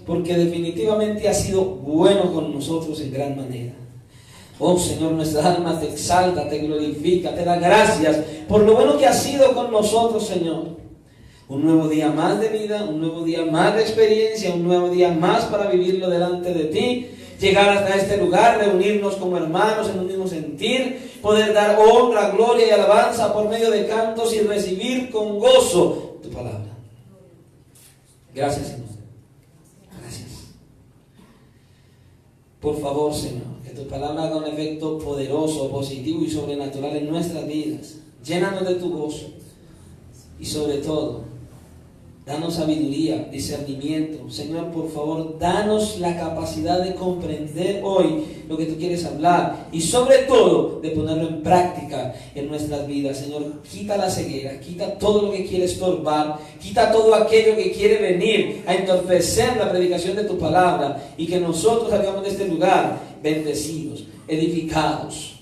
porque definitivamente ha sido bueno con nosotros en gran manera. Oh Señor, nuestras almas te exalta, te glorifica, te da gracias por lo bueno que has sido con nosotros, Señor. Un nuevo día más de vida, un nuevo día más de experiencia, un nuevo día más para vivirlo delante de ti. Llegar hasta este lugar, reunirnos como hermanos en un mismo sentir, poder dar honra, gloria y alabanza por medio de cantos y recibir con gozo tu palabra. Gracias, Señor. Gracias. Por favor, Señor, que tu palabra haga un efecto poderoso, positivo y sobrenatural en nuestras vidas. Llénanos de tu gozo y sobre todo, danos sabiduría, discernimiento. Señor, por favor, danos la capacidad de comprender hoy lo que tú quieres hablar y sobre todo de ponerlo en práctica en nuestras vidas. Señor, quita la ceguera, quita todo lo que quiere estorbar, quita todo aquello que quiere venir a entorpecer la predicación de tu palabra y que nosotros salgamos de este lugar bendecidos, edificados,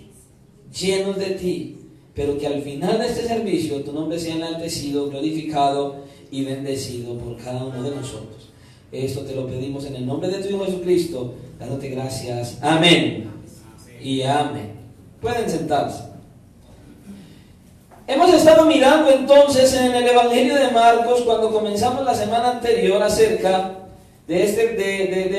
llenos de ti, pero que al final de este servicio tu nombre sea enaltecido, glorificado y bendecido por cada uno de nosotros. Esto te lo pedimos en el nombre de tu Hijo Jesucristo, dándote gracias. Amén y amén. Pueden sentarse. Hemos estado mirando entonces en el Evangelio de Marcos, cuando comenzamos la semana anterior, acerca de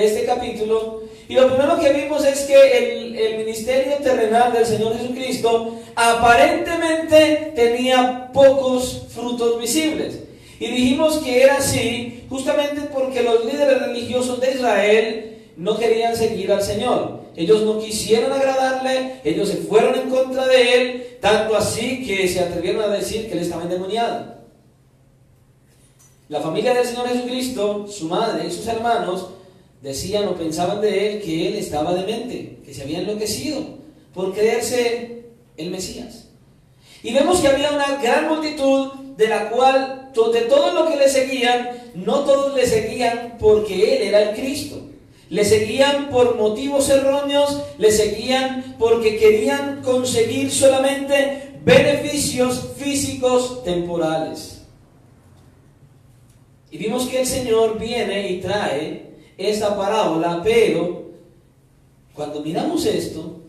este capítulo, y lo primero que vimos es que el ministerio terrenal del Señor Jesucristo aparentemente tenía pocos frutos visibles. Y dijimos que era así justamente porque los líderes religiosos de Israel no querían seguir al Señor. Ellos no quisieron agradarle, ellos se fueron en contra de él, tanto así que se atrevieron a decir que él estaba endemoniado. La familia del Señor Jesucristo, su madre y sus hermanos, decían o pensaban de él que él estaba demente, que se había enloquecido por creerse el Mesías. Y vemos que había una gran multitud de la cual, de todo lo que le seguían, no todos le seguían porque él era el Cristo. Le seguían por motivos erróneos, le seguían porque querían conseguir solamente beneficios físicos temporales. Y vimos que el Señor viene y trae esta parábola, pero cuando miramos esto,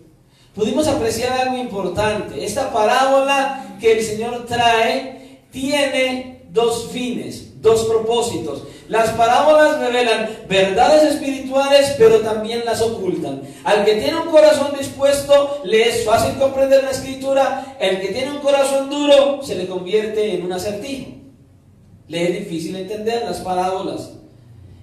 pudimos apreciar algo importante. Esta parábola que el Señor trae tiene dos fines, dos propósitos. Las parábolas revelan verdades espirituales, pero también las ocultan. Al que tiene un corazón dispuesto, le es fácil comprender la escritura. El que tiene un corazón duro, se le convierte en un acertijo. Le es difícil entender las parábolas.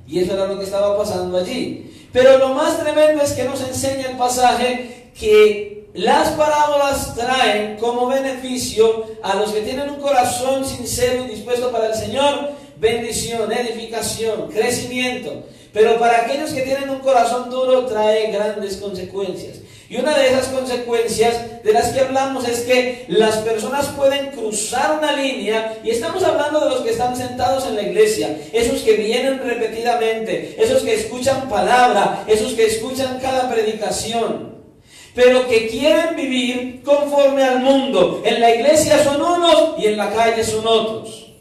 Y eso era lo que estaba pasando allí. Pero lo más tremendo es que nos enseña el pasaje que las parábolas traen como beneficio a los que tienen un corazón sincero y dispuesto para el Señor, bendición, edificación, crecimiento. Pero para aquellos que tienen un corazón duro trae grandes consecuencias. Y una de esas consecuencias de las que hablamos es que las personas pueden cruzar una línea, y estamos hablando de los que están sentados en la iglesia, esos que vienen repetidamente, esos que escuchan palabra, esos que escuchan cada predicación, pero que quieren vivir conforme al mundo. En la iglesia son unos y en la calle son otros.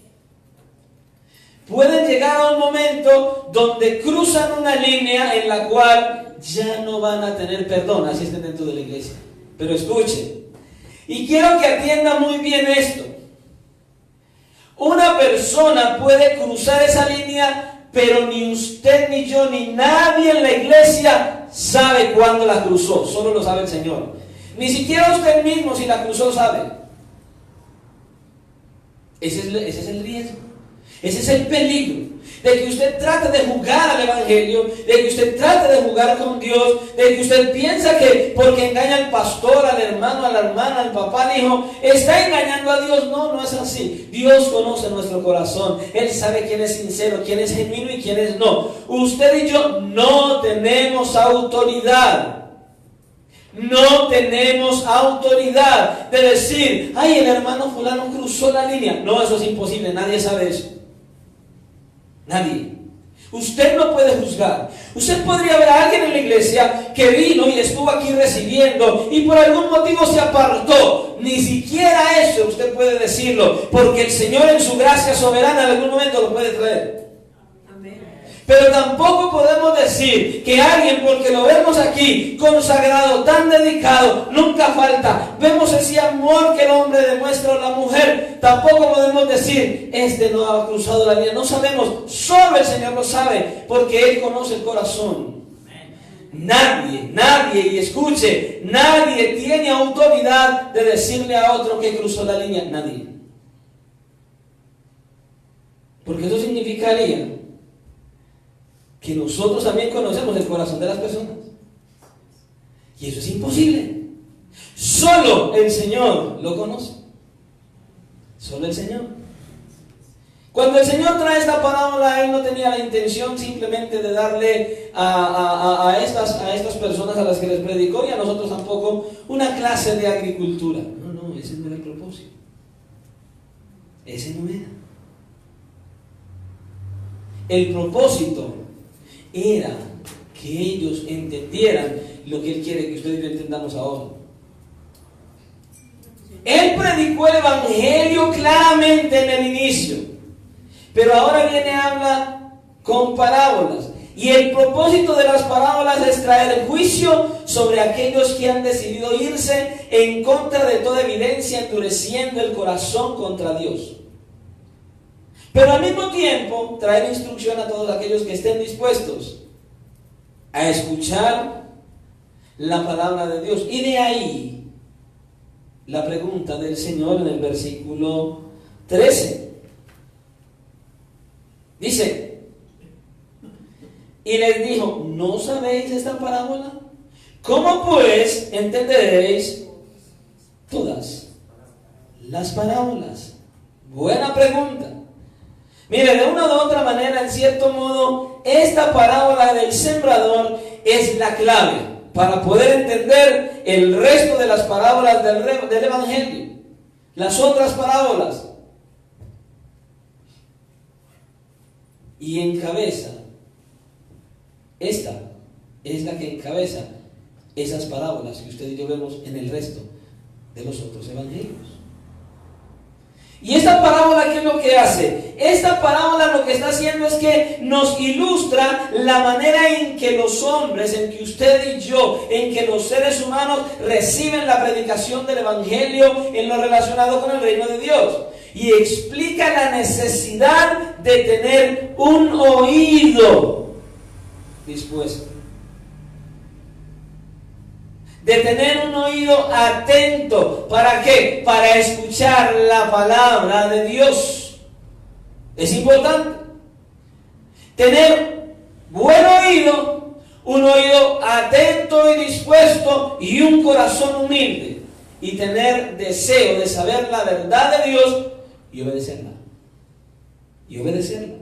Pueden llegar a un momento donde cruzan una línea en la cual ya no van a tener perdón, así estén dentro de la iglesia. Pero escuchen, y quiero que atiendan muy bien esto. Una persona puede cruzar esa línea, pero ni usted, ni yo, ni nadie en la iglesia sabe cuándo la cruzó. Solo lo sabe el Señor. Ni siquiera usted mismo, si la cruzó, sabe. Ese es el riesgo. Ese es el peligro, de que usted trate de jugar al Evangelio, de que usted trate de jugar con Dios, de que usted piensa que porque engaña al pastor, al hermano, a la hermana, al papá, al hijo, está engañando a Dios. No, no es así. Dios conoce nuestro corazón. Él sabe quién es sincero, quién es genuino y quién es no. Usted y yo no tenemos autoridad. No tenemos autoridad de decir, ay, el hermano fulano cruzó la línea. No, eso es imposible, nadie sabe eso. Nadie. Usted no puede juzgar. Usted podría ver a alguien en la iglesia que vino y estuvo aquí recibiendo y por algún motivo se apartó. Ni siquiera eso usted puede decirlo, porque el Señor en su gracia soberana en algún momento lo puede traer. Amén. Pero tampoco podemos decir que alguien, porque lo vemos aquí, consagrado, tan dedicado, nunca falta. Vemos ese amor que el hombre demuestra a la mujer. Tampoco podemos decir, este no ha cruzado la línea. No sabemos, solo el Señor lo sabe, porque Él conoce el corazón. Nadie, y escuche, nadie tiene autoridad de decirle a otro que cruzó la línea. Nadie. Porque eso significaría que nosotros también conocemos el corazón de las personas. Y eso es imposible. Solo el Señor lo conoce. Solo el Señor. Cuando el Señor trae esta parábola, Él no tenía la intención simplemente de darle a estas personas a las que les predicó, y a nosotros tampoco, una clase de agricultura. No, ese no era el propósito. Ese no era. El propósito era que ellos entendieran lo que Él quiere que ustedes y yo entendamos ahora. Él predicó el Evangelio claramente en el inicio, pero ahora viene a hablar con parábolas. Y el propósito de las parábolas es traer el juicio sobre aquellos que han decidido irse en contra de toda evidencia, endureciendo el corazón contra Dios. Pero al mismo tiempo traer instrucción a todos aquellos que estén dispuestos a escuchar la palabra de Dios. Y de ahí la pregunta del Señor en el versículo 13. Dice, y les dijo, ¿no sabéis esta parábola? ¿Cómo pues entenderéis todas las parábolas? Buena pregunta. Mire, de una u otra manera, en cierto modo, esta parábola del sembrador es la clave para poder entender el resto de las parábolas del Evangelio, las otras parábolas. Y encabeza, esta es la que encabeza esas parábolas que usted y yo vemos en el resto de los otros evangelios. Y esta parábola, ¿qué es lo que hace? Esta parábola lo que está haciendo es que nos ilustra la manera en que los hombres, en que usted y yo, en que los seres humanos reciben la predicación del Evangelio en lo relacionado con el reino de Dios. Y explica la necesidad de tener un oído dispuesto. De tener un oído atento. ¿Para qué? Para escuchar la palabra de Dios. Es importante. Tener buen oído, un oído atento y dispuesto y un corazón humilde. Y tener deseo de saber la verdad de Dios y obedecerla. Y obedecerla.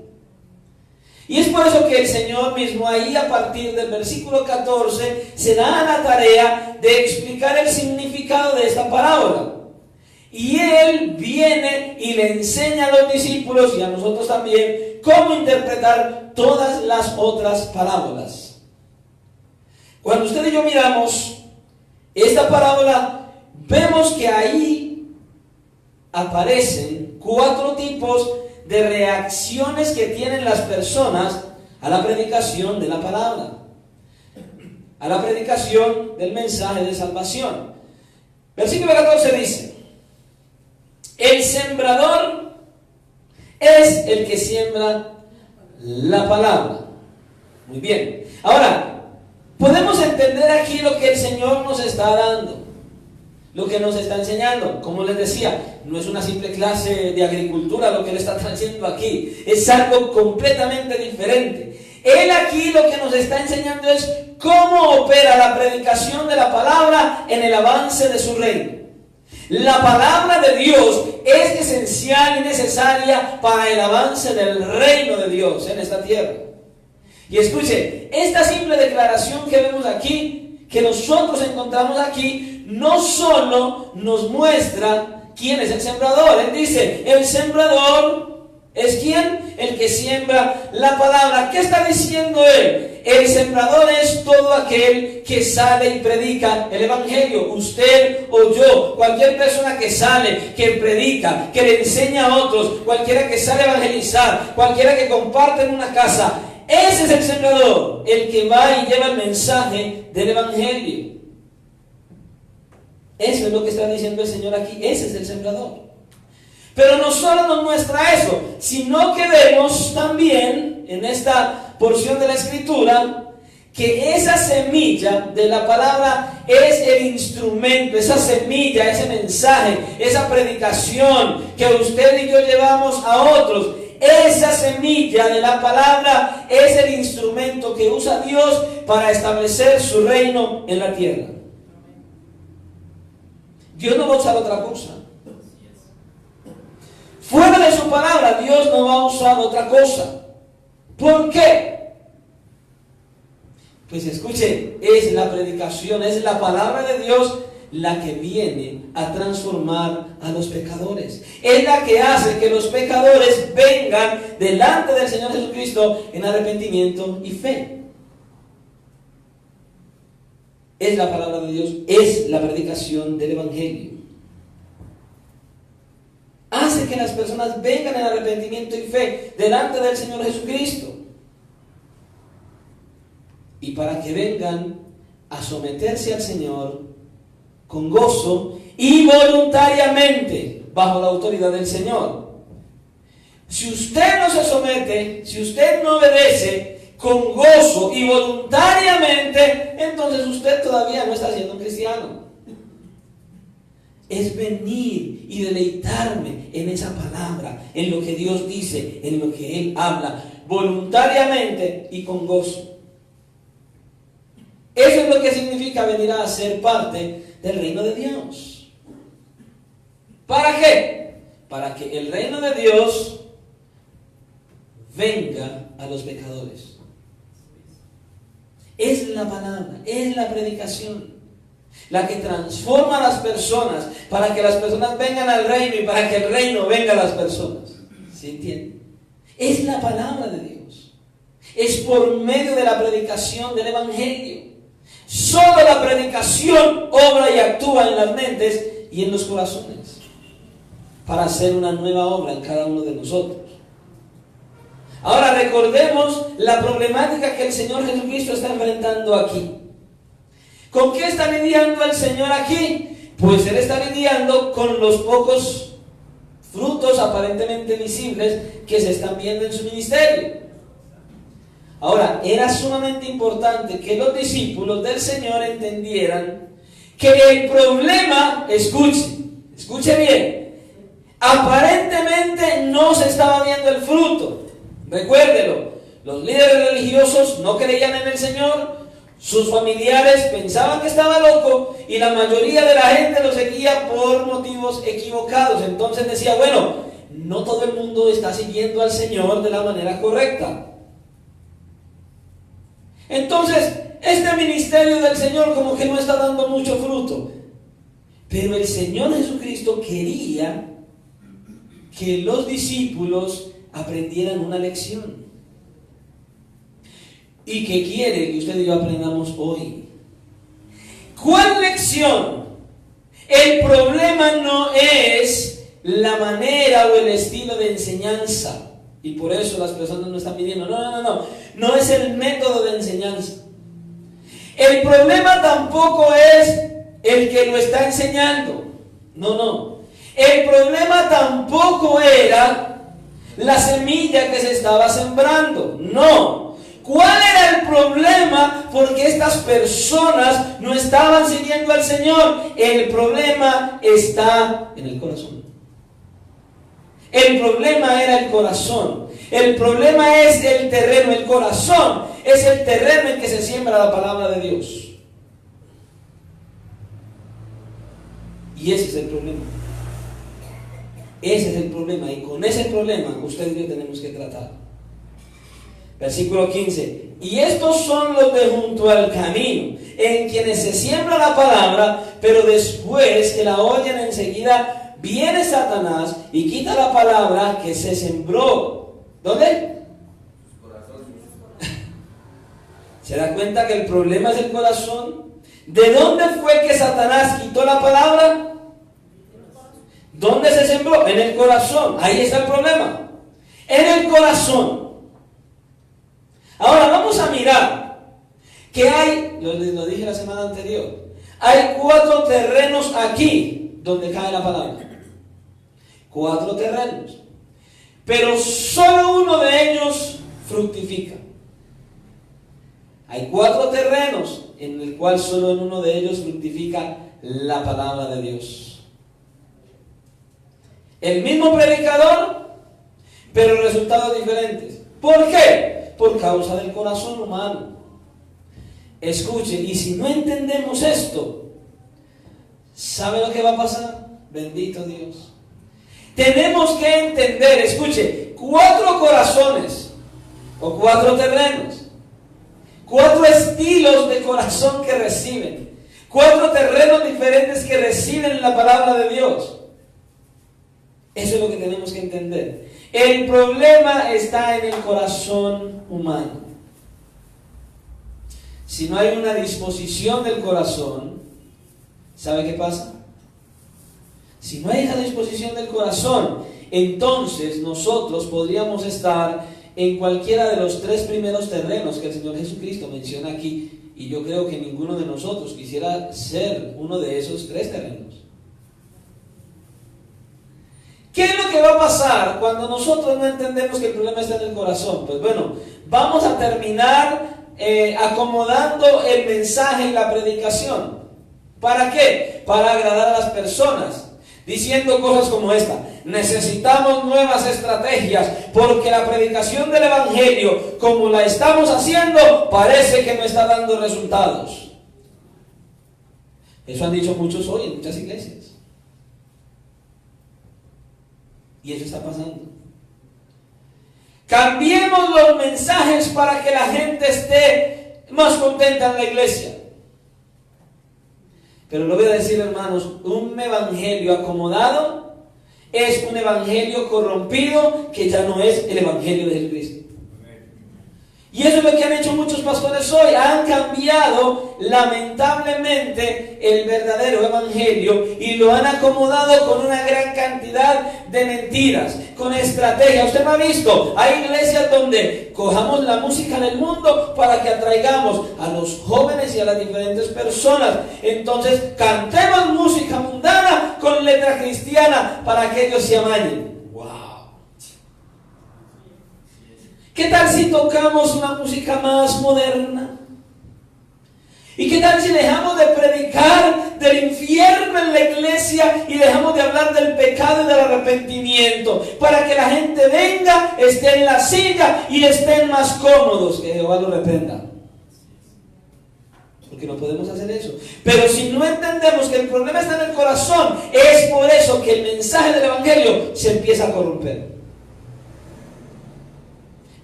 Y es por eso que el Señor mismo ahí a partir del versículo 14 se da a la tarea de explicar el significado de esta parábola. Y Él viene y le enseña a los discípulos y a nosotros también cómo interpretar todas las otras parábolas. Cuando usted y yo miramos esta parábola, vemos que ahí aparecen 4 tipos de reacciones que tienen las personas a la predicación de la palabra, a la predicación del mensaje de salvación. Versículo 14 dice: el sembrador es el que siembra la palabra. Muy bien. Ahora, podemos entender aquí lo que el Señor nos está dando, lo que nos está enseñando. Como les decía, no es una simple clase de agricultura lo que Él está trayendo aquí, es algo completamente diferente. Él aquí lo que nos está enseñando es cómo opera la predicación de la palabra en el avance de su reino. La palabra de Dios es esencial y necesaria para el avance del reino de Dios en esta tierra. Y escuche, esta simple declaración que vemos aquí, que nosotros encontramos aquí, no solo nos muestra quién es el sembrador. Él dice, el sembrador es ¿quién? El que siembra la palabra. ¿Qué está diciendo él? El sembrador es todo aquel que sale y predica el Evangelio. Usted o yo, cualquier persona que sale, que predica, que le enseña a otros, cualquiera que sale a evangelizar, cualquiera que comparte en una casa. Ese es el sembrador, el que va y lleva el mensaje del Evangelio. Eso es lo que está diciendo el Señor aquí. Ese es el sembrador. Pero no solo nos muestra eso, sino que vemos también en esta porción de la Escritura que esa semilla de la palabra es el instrumento, esa semilla, ese mensaje, esa predicación que usted y yo llevamos a otros. Esa semilla de la palabra es el instrumento que usa Dios para establecer su reino en la tierra. Dios no va a usar otra cosa. Fuera de su palabra, Dios no va a usar otra cosa. ¿Por qué? Pues escuchen, es la predicación, es la palabra de Dios la que viene a transformar a los pecadores. Es la que hace que los pecadores vengan delante del Señor Jesucristo en arrepentimiento y fe. Es la palabra de Dios, es la predicación del Evangelio. Hace que las personas vengan en arrepentimiento y fe delante del Señor Jesucristo. Y para que vengan a someterse al Señor con gozo y voluntariamente bajo la autoridad del Señor. Si usted no se somete, si usted no obedece con gozo y voluntariamente, entonces usted todavía no está siendo un cristiano. Es venir y deleitarme en esa palabra, en lo que Dios dice, en lo que Él habla, voluntariamente y con gozo. Eso es lo que significa venir a ser parte del reino de Dios. ¿Para qué? Para que el reino de Dios venga a los pecadores. Es la palabra, es la predicación la que transforma a las personas para que las personas vengan al reino y para que el reino venga a las personas. ¿Se entiende? Es la palabra de Dios. Es por medio de la predicación del Evangelio. Solo la predicación obra y actúa en las mentes y en los corazones para hacer una nueva obra en cada uno de nosotros. Ahora recordemos la problemática que el Señor Jesucristo está enfrentando aquí. ¿Con qué está lidiando el Señor aquí? Pues Él está lidiando con los pocos frutos aparentemente visibles que se están viendo en su ministerio. Ahora, era sumamente importante que los discípulos del Señor entendieran que el problema, escuche bien, aparentemente no se estaba viendo el fruto. Recuérdelo, los líderes religiosos no creían en el Señor, sus familiares pensaban que estaba loco y la mayoría de la gente lo seguía por motivos equivocados. Entonces decía, bueno, no todo el mundo está siguiendo al Señor de la manera correcta. Entonces, este ministerio del Señor como que no está dando mucho fruto. Pero el Señor Jesucristo quería que los discípulos aprendieran una lección. ¿Y qué quiere que usted y yo aprendamos hoy? ¿Cuál lección? El problema no es la manera o el estilo de enseñanza. Y por eso las personas no están pidiendo. No es el método de enseñanza. El problema tampoco es el que lo está enseñando. No. El problema tampoco era la semilla que se estaba sembrando. No. ¿Cuál era el problema? Porque estas personas no estaban siguiendo al Señor. El problema está en el corazón. El problema era el corazón. El problema es el terreno. El corazón es el terreno en que se siembra la palabra de Dios. Y ese es el problema. Ese es el problema. Y con ese problema usted y yo tenemos que tratar. Versículo 15. Y estos son los de junto al camino, en quienes se siembra la palabra, pero después que la oyen enseguida, viene Satanás y quita la palabra que se sembró. ¿Dónde? ¿Se da cuenta que el problema es el corazón? ¿De dónde fue que Satanás quitó la palabra? ¿Dónde se sembró? En el corazón. Ahí está el problema. En el corazón. Ahora vamos a mirar que hay, lo dije la semana anterior, hay 4 terrenos aquí donde cae la palabra. 4 terrenos. Pero solo uno de ellos fructifica. Hay 4 terrenos en el cual solo en uno de ellos fructifica la palabra de Dios. El mismo predicador, pero resultados diferentes. ¿Por qué? Por causa del corazón humano. Escuchen, y si no entendemos esto, ¿sabe lo que va a pasar? Bendito Dios. Tenemos que entender, escuche, 4 corazones o 4 terrenos. 4 estilos de corazón que reciben. 4 terrenos diferentes que reciben la palabra de Dios. Eso es lo que tenemos que entender. El problema está en el corazón humano. Si no hay una disposición del corazón, ¿sabe qué pasa? Si no hay esa disposición del corazón, entonces nosotros podríamos estar en cualquiera de los 3 primeros terrenos que el Señor Jesucristo menciona aquí, y yo creo que ninguno de nosotros quisiera ser uno de esos 3 terrenos. ¿Qué es lo que va a pasar cuando nosotros no entendemos que el problema está en el corazón? Pues bueno, vamos a terminar acomodando el mensaje y la predicación. ¿Para qué? Para agradar a las personas, diciendo cosas como esta: necesitamos nuevas estrategias porque la predicación del Evangelio, como la estamos haciendo, parece que no está dando resultados. Eso han dicho muchos hoy en muchas iglesias. Y eso está pasando. Cambiemos los mensajes para que la gente esté más contenta en la iglesia. Pero lo voy a decir, hermanos, un evangelio acomodado es un evangelio corrompido que ya no es el evangelio de Jesucristo. Y eso es lo que han hecho muchos pastores hoy. Han cambiado lamentablemente el verdadero evangelio y lo han acomodado con una gran cantidad de mentiras, con estrategia. Usted me ha visto, hay iglesias donde cojamos la música del mundo para que atraigamos a los jóvenes y a las diferentes personas. Entonces cantemos música mundana con letra cristiana para que ellos se amañen. ¿Qué tal si tocamos una música más moderna? ¿Y qué tal si dejamos de predicar del infierno en la iglesia y dejamos de hablar del pecado y del arrepentimiento? Para que la gente venga, esté en la silla y estén más cómodos. Que Jehová lo reprenda. Porque no podemos hacer eso. Pero si no entendemos que el problema está en el corazón, es por eso que el mensaje del evangelio se empieza a corromper.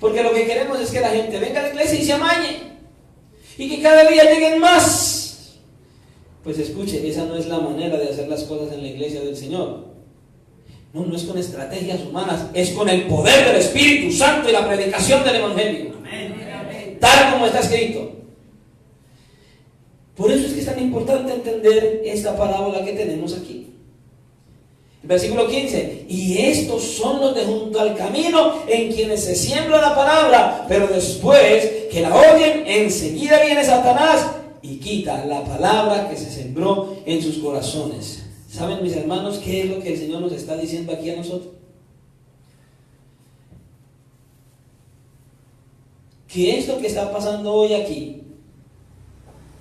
Porque lo que queremos es que la gente venga a la iglesia y se amañe. Y que cada día lleguen más. Pues escuche, esa no es la manera de hacer las cosas en la iglesia del Señor. No, no es con estrategias humanas, es con el poder del Espíritu Santo y la predicación del evangelio. Tal como está escrito. Por eso es que es tan importante entender esta parábola que tenemos aquí. Versículo 15: y estos son los de junto al camino, en quienes se siembra la palabra, pero después que la oyen, enseguida viene Satanás y quita la palabra que se sembró en sus corazones. ¿Saben, mis hermanos, qué es lo que el Señor nos está diciendo aquí a nosotros? ¿Qué es lo que está pasando hoy aquí?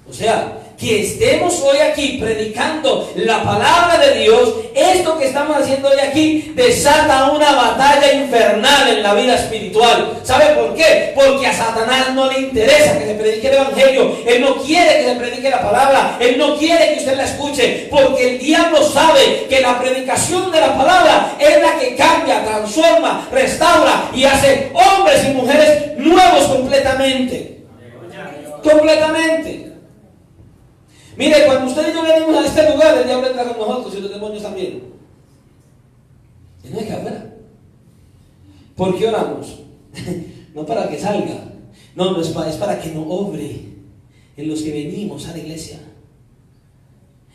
O sea, que estemos hoy aquí predicando la palabra de Dios, esto que estamos haciendo hoy aquí desata una batalla infernal en la vida espiritual. ¿Sabe por qué? Porque a Satanás no le interesa que se predique el evangelio. Él no quiere que se predique la palabra. Él no quiere que usted la escuche, porque el diablo sabe que la predicación de la palabra es la que cambia, transforma, restaura y hace hombres y mujeres nuevos completamente. Completamente. Mire, cuando usted y yo venimos a este lugar, el diablo entra con nosotros y los demonios también. Y no hay que afuera. ¿Por qué oramos? No para que salga. No, es para que no obre en los que venimos a la iglesia.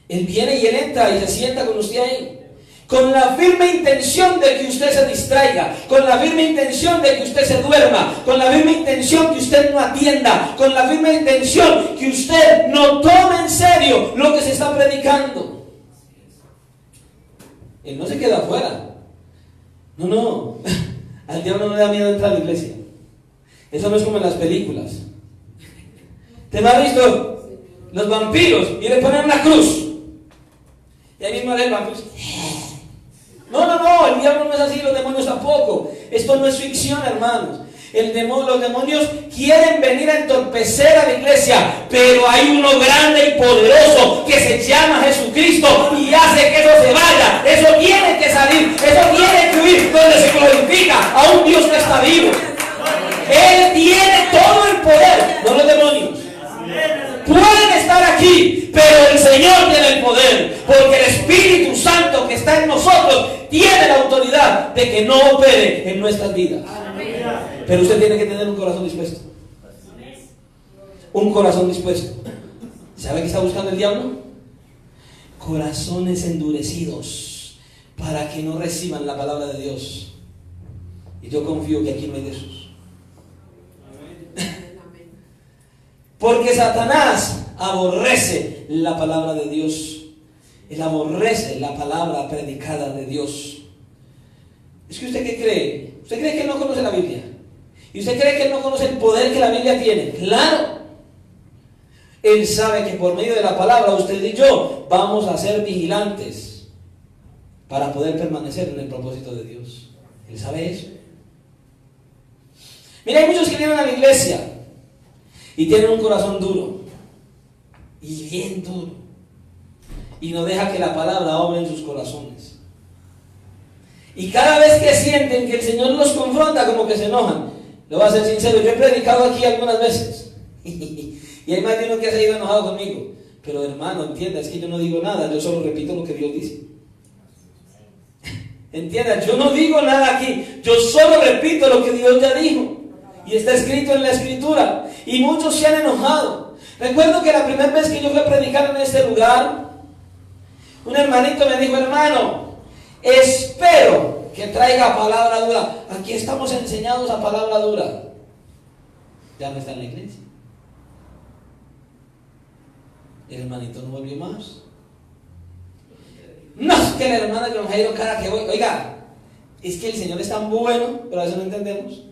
Él viene y él entra y se sienta con usted ahí. con la firme intención de que usted se distraiga, con la firme intención de que usted se duerma, con la firme intención que usted no atienda, con la firme intención que usted no tome en serio lo que se está predicando. Él no se queda afuera. No. Al diablo no le da miedo entrar a la iglesia. Eso no es como en las películas. ¿Te lo has visto? Los vampiros y le ponen una cruz. Y ahí mismo el vampiro. No, el diablo no es así, los demonios tampoco. Esto no es ficción, hermanos. Los demonios quieren venir a entorpecer a la iglesia, pero hay uno grande y poderoso que se llama Jesucristo y hace que eso se vaya. Eso tiene que salir, eso tiene que huir donde se glorifica a un Dios que está vivo. Él tiene todo el poder, no los demonios. Pueden estar aquí, pero el Señor tiene el poder, porque el Espíritu Santo que está en nosotros tiene la autoridad de que no opere en nuestras vidas. Pero usted tiene que tener un corazón dispuesto. Un corazón dispuesto. ¿Sabe qué está buscando el diablo? Corazones endurecidos para que no reciban la palabra de Dios. Y yo confío que aquí no hay de esos. Porque Satanás aborrece la palabra de Dios. Él aborrece la palabra predicada de Dios. Es que ¿usted qué cree? ¿Usted cree que él no conoce la Biblia? ¿Y usted cree que él no conoce el poder que la Biblia tiene? ¡Claro! Él sabe que por medio de la palabra usted y yo vamos a ser vigilantes para poder permanecer en el propósito de Dios. Él sabe eso. Mira, hay muchos que vienen a la iglesia y tienen un corazón duro, y bien duro, y no deja que la palabra obre en sus corazones. Y cada vez que sienten que el Señor los confronta, como que se enojan. Lo voy a ser sincero, yo he predicado aquí algunas veces y hay más de uno que se ha ido enojado conmigo. Pero hermano, entienda, es que yo no digo nada, yo solo repito lo que Dios dice. Entienda, yo no digo nada aquí, yo solo repito lo que Dios ya dijo. Y está escrito en la Escritura. Y muchos se han enojado. Recuerdo que la primera vez que yo fui a predicar en este lugar, un hermanito me dijo: hermano, espero que traiga palabra dura. Aquí estamos enseñados a palabra dura. Ya no está en la iglesia. El hermanito no volvió más. No, es que la hermana John Jairo, cara que voy. Oiga, es que el Señor es tan bueno, pero a eso no entendemos.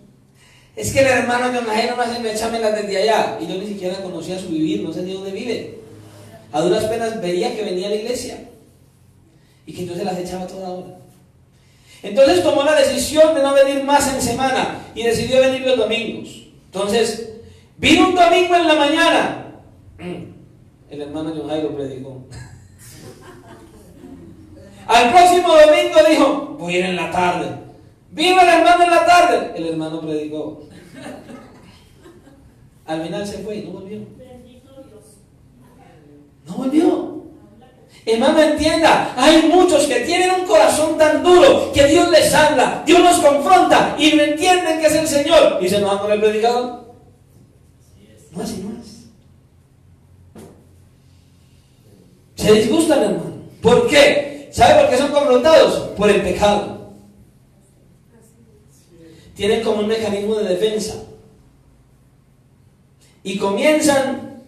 Es que el hermano John Jairo no hace mechamelas desde allá. Y yo ni siquiera conocía su vivir, no sé ni dónde vive. A duras penas veía que venía a la iglesia y que entonces las echaba toda hora. Entonces tomó la decisión de no venir más en semana y decidió venir los domingos. Entonces vino un domingo en la mañana. El hermano John Jairo predicó. Al próximo domingo dijo: voy a ir en la tarde. Vino el hermano en la tarde. El hermano predicó. Al final se fue y no volvió. No volvió. Hermano, entienda, hay muchos que tienen un corazón tan duro que Dios les habla, Dios los confronta y no entienden que es el Señor y se enojan con el predicador. No, así no es. Se disgustan, hermano. ¿Por qué? ¿Sabe por qué son confrontados? Por el pecado. Tienen como un mecanismo de defensa y comienzan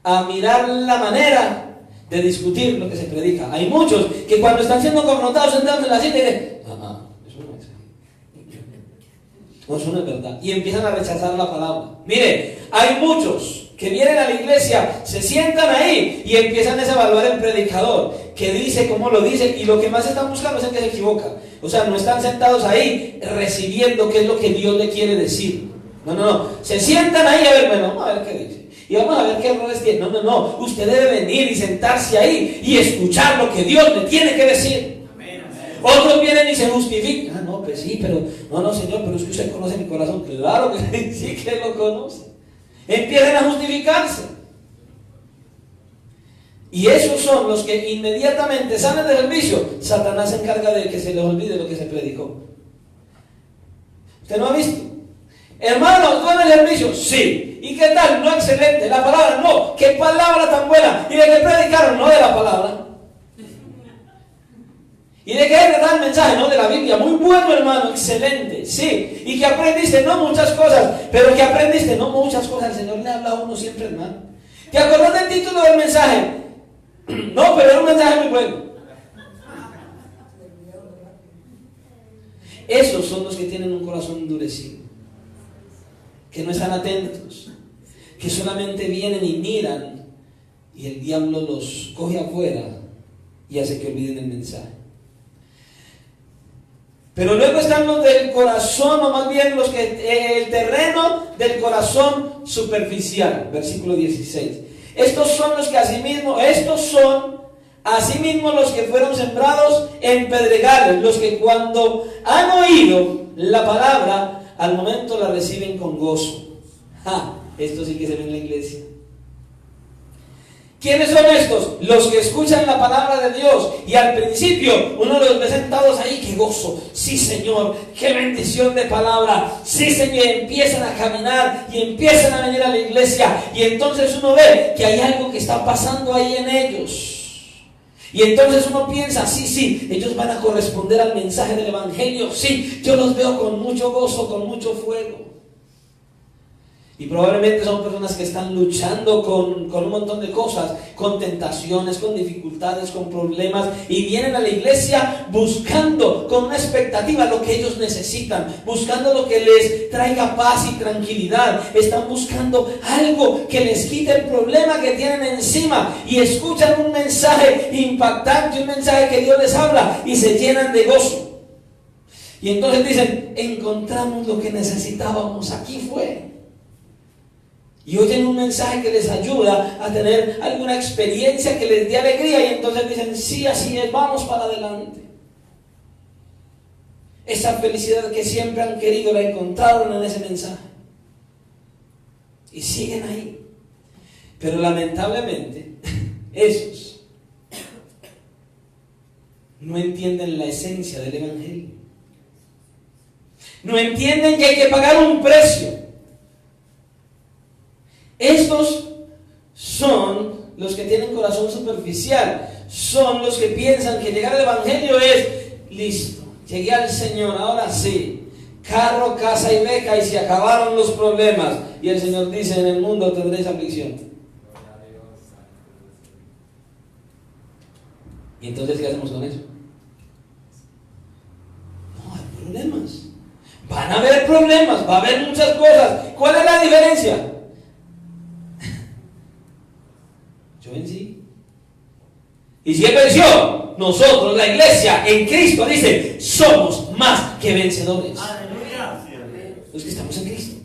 a mirar la manera de discutir lo que se predica. Hay muchos que cuando están siendo confrontados sentados en la silla dicen: eso no es. No, eso no es verdad. Y empiezan a rechazar la palabra. Mire, hay muchos que vienen a la iglesia, se sientan ahí y empiezan a evaluar el predicador, que dice, cómo lo dice, y lo que más están buscando es el que se equivoca. O sea, no están sentados ahí recibiendo qué es lo que Dios le quiere decir. No. Se sientan ahí a ver, bueno, vamos a ver qué dice. Y vamos a ver qué errores tiene. No. Usted debe venir y sentarse ahí y escuchar lo que Dios le tiene que decir. Amén. Otros vienen y se justifican. No, pues sí, pero no, Señor, pero es que usted conoce mi corazón. Claro que sí que lo conoce. Empiezan a justificarse. Y esos son los que inmediatamente salen del servicio. Satanás se encarga de que se les olvide lo que se predicó. ¿Usted no ha visto? Hermanos, ¿tú en el servicio? Sí. ¿Y qué tal? No, excelente. La palabra, no. ¿Qué palabra tan buena? ¿Y de qué predicaron? No de la palabra. ¿Y de qué trata el mensaje? No, de la Biblia. Muy bueno, hermano, excelente. Sí. ¿Y que aprendiste? No muchas cosas. Pero que aprendiste, no muchas cosas. El Señor le habla a uno siempre, hermano. ¿Te acuerdas del título del mensaje? No, pero era un mensaje muy bueno. Esos son los que tienen un corazón endurecido, que no están atentos, que solamente vienen y miran, y el diablo los coge afuera y hace que olviden el mensaje. Pero luego están los del corazón, o más bien los que el terreno del corazón superficial, versículo 16. Estos son los que asimismo los que fueron sembrados en pedregales, los que cuando han oído la palabra, al momento la reciben con gozo. Esto sí que se ve en la iglesia. ¿Quiénes son estos? Los que escuchan la palabra de Dios y al principio uno los ve sentados ahí, qué gozo, sí Señor, qué bendición de palabra, sí Señor, y empiezan a caminar y empiezan a venir a la iglesia y entonces uno ve que hay algo que está pasando ahí en ellos. Y entonces uno piensa, sí, ellos van a corresponder al mensaje del evangelio, sí, yo los veo con mucho gozo, con mucho fuego. Y probablemente son personas que están luchando con un montón de cosas, con tentaciones, con dificultades, con problemas, y vienen a la iglesia buscando con una expectativa lo que ellos necesitan, buscando lo que les traiga paz y tranquilidad. Están buscando algo que les quite el problema que tienen encima, y escuchan un mensaje impactante, un mensaje que Dios les habla, y se llenan de gozo. Y entonces dicen, encontramos lo que necesitábamos, aquí fue. Y oyen un mensaje que les ayuda a tener alguna experiencia que les dé alegría, y entonces dicen, sí, así es, vamos para adelante. Esa felicidad que siempre han querido la encontraron en ese mensaje. Y siguen ahí. Pero lamentablemente, esos no entienden la esencia del evangelio. No entienden que hay que pagar un precio. Estos son los que tienen corazón superficial, son los que piensan que llegar al evangelio es, listo, llegué al Señor, ahora sí, carro, casa y beca, y se acabaron los problemas. Y el Señor dice, en el mundo tendréis aflicción. ¿Y entonces qué hacemos con eso? No, hay problemas, van a haber problemas, va a haber muchas cosas. ¿Cuál es la diferencia? Yo vencí. Y si Él venció, nosotros, la iglesia en Cristo, dice, somos más que vencedores. Aleluya. Los que estamos en Cristo.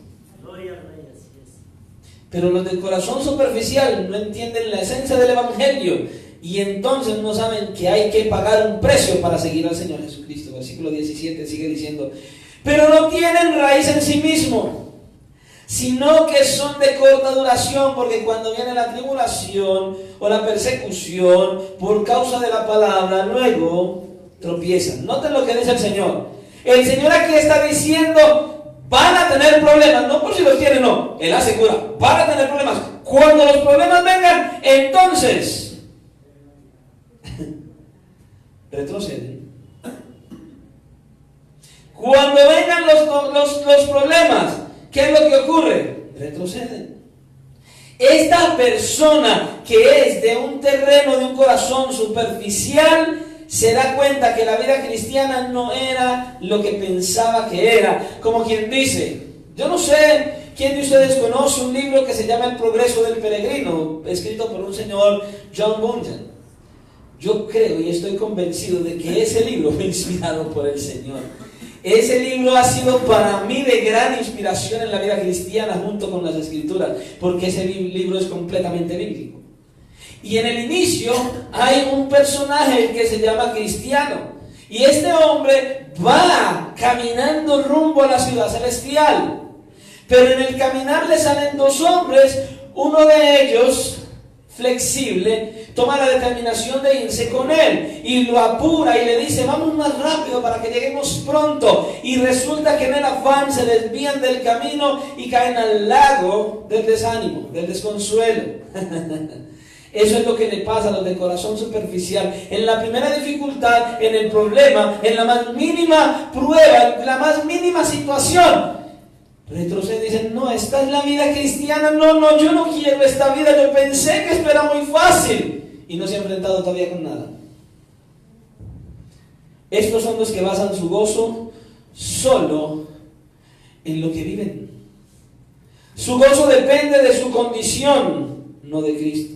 Pero los del corazón superficial no entienden la esencia del evangelio, y entonces no saben que hay que pagar un precio para seguir al Señor Jesucristo. Versículo 17 sigue diciendo, pero no tienen raíz en sí mismo, sino que son de corta duración, porque cuando viene la tribulación o la persecución por causa de la palabra, luego tropiezan. Noten lo que dice el Señor. El Señor aquí está diciendo, van a tener problemas, no por si los tienen, no. Él asegura, van a tener problemas. Cuando los problemas vengan, entonces retroceden. Cuando vengan los problemas, ¿qué es lo que ocurre? Retroceden. Esta persona que es de un terreno, de un corazón superficial, se da cuenta que la vida cristiana no era lo que pensaba que era. Como quien dice, yo no sé quién de ustedes conoce un libro que se llama El progreso del peregrino, escrito por un señor John Bunyan. Yo creo y estoy convencido de que ese libro fue inspirado por el Señor. Ese libro ha sido para mí de gran inspiración en la vida cristiana, junto con las Escrituras, porque ese libro es completamente bíblico. Y en el inicio hay un personaje que se llama Cristiano, y este hombre va caminando rumbo a la ciudad celestial, pero en el caminar le salen dos hombres. Uno de ellos, flexible, toma la determinación de irse con él y lo apura y le dice, vamos más rápido para que lleguemos pronto, y resulta que en el afán se desvían del camino y caen al lago del desánimo, del desconsuelo. Eso es lo que le pasa a los de corazón superficial. En la primera dificultad, en el problema, en la más mínima prueba, en la más mínima situación, retroceden y dicen: no, esta es la vida cristiana, no, yo no quiero esta vida, yo pensé que esto era muy fácil, y no se ha enfrentado todavía con nada. Estos son los que basan su gozo solo en lo que viven. Su gozo depende de su condición, no de Cristo.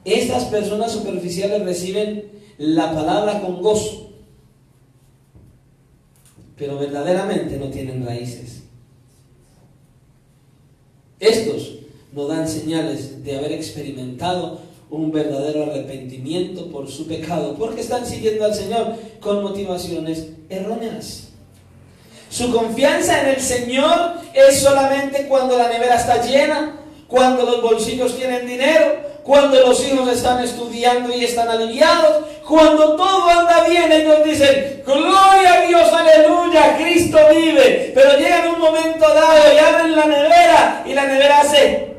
Estas personas superficiales reciben la palabra con gozo, pero verdaderamente no tienen raíces. Estos no dan señales de haber experimentado un verdadero arrepentimiento por su pecado, porque están siguiendo al Señor con motivaciones erróneas. Su confianza en el Señor es solamente cuando la nevera está llena, cuando los bolsillos tienen dinero, cuando los hijos están estudiando y están aliviados, cuando todo anda bien. Ellos dicen: gloria a Dios, aleluya, Cristo vive. Pero llega en un momento dado y abren la nevera y la nevera hace...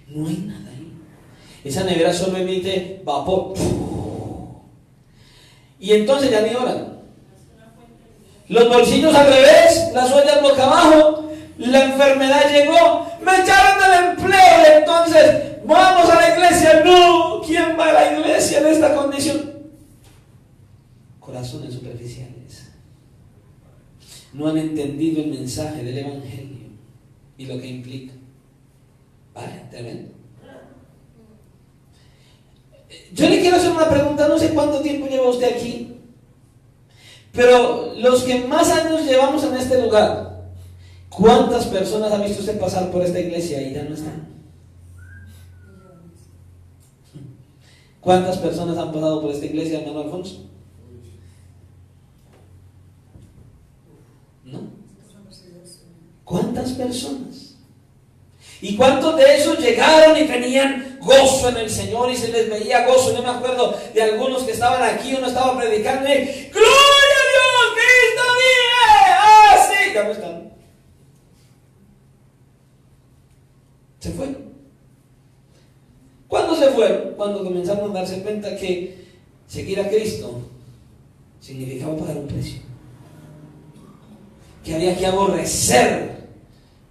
no hay nada ahí. Esa nevera solo emite vapor. Y entonces ya ni oran. Los bolsillos al revés, las ollas boca abajo, la enfermedad llegó, me echaron del empleo, y entonces vamos a la iglesia. No, ¿quién va a la iglesia en esta condición? Corazones superficiales. No han entendido el mensaje del Evangelio y lo que implica. Vale, tremendo. Yo le quiero hacer una pregunta, no sé cuánto tiempo lleva usted aquí, pero los que más años llevamos en este lugar, ¿cuántas personas ha visto usted pasar por esta iglesia y ya no están? ¿Cuántas personas han pasado por esta iglesia, hermano Alfonso? ¿No? ¿Cuántas personas? ¿Y cuántos de esos llegaron y tenían gozo en el Señor y se les veía gozo? Yo me acuerdo de algunos que estaban aquí, uno estaba predicando y ¡gloria a Dios! ¡Cristo vive! ¡Ah, sí! Ya no están. Se fueron. ¿Cuándo se fueron? Cuando comenzaron a darse cuenta que seguir a Cristo significaba pagar un precio. Que había que aborrecer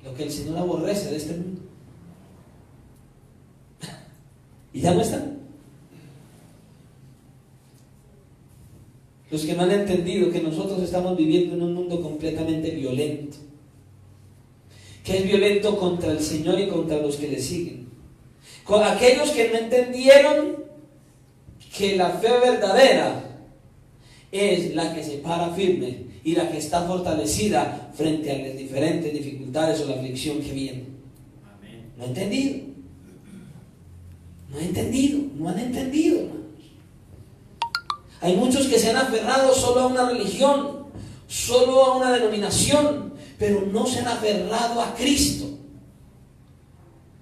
lo que el Señor aborrece de este mundo. Y ya no están. Los que no han entendido que nosotros estamos viviendo en un mundo completamente violento, que es violento contra el Señor y contra los que le siguen, con aquellos que no entendieron que la fe verdadera es la que se para firme y la que está fortalecida frente a las diferentes dificultades o la aflicción que viene. Amén. No han entendido. No han entendido, hermanos. Hay muchos que se han aferrado solo a una religión, solo a una denominación, pero no se han aferrado a Cristo.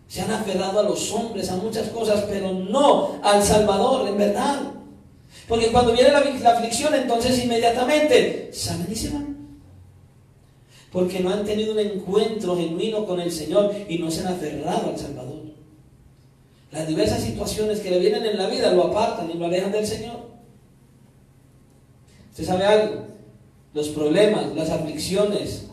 Se han aferrado a los hombres, a muchas cosas, pero no al Salvador, en verdad. Porque cuando viene la aflicción, entonces inmediatamente salen y se van. Porque no han tenido un encuentro genuino con el Señor y no se han aferrado al Salvador. Las diversas situaciones que le vienen en la vida lo apartan y lo alejan del Señor. ¿Usted sabe algo? Los problemas, las aflicciones,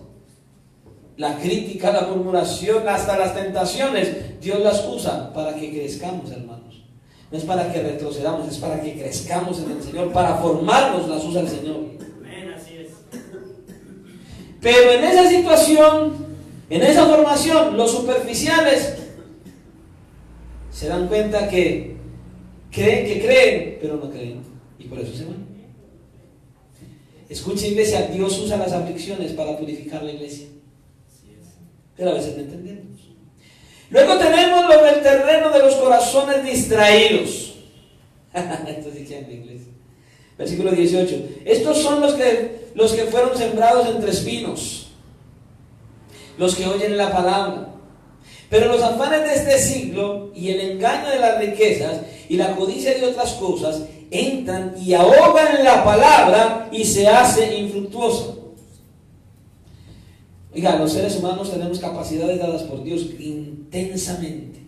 la crítica, la murmuración, hasta las tentaciones, Dios las usa para que crezcamos, hermanos. No es para que retrocedamos, es para que crezcamos en el Señor, para formarnos las usa el Señor. Amén, así es. Pero en esa situación, en esa formación, los superficiales se dan cuenta que creen, pero no creen. Y por eso se van. Escucha, iglesia, Dios usa las aflicciones para purificar la iglesia. Pero a veces no entendemos. Luego tenemos lo del terreno de los corazones distraídos. Esto sí que es en la iglesia. Versículo 18. Estos son los que fueron sembrados entre espinos, los que oyen la palabra. Pero los afanes de este siglo y el engaño de las riquezas y la codicia de otras cosas entran y ahogan la palabra y se hace infructuosa. Oiga, los seres humanos tenemos capacidades dadas por Dios intensamente.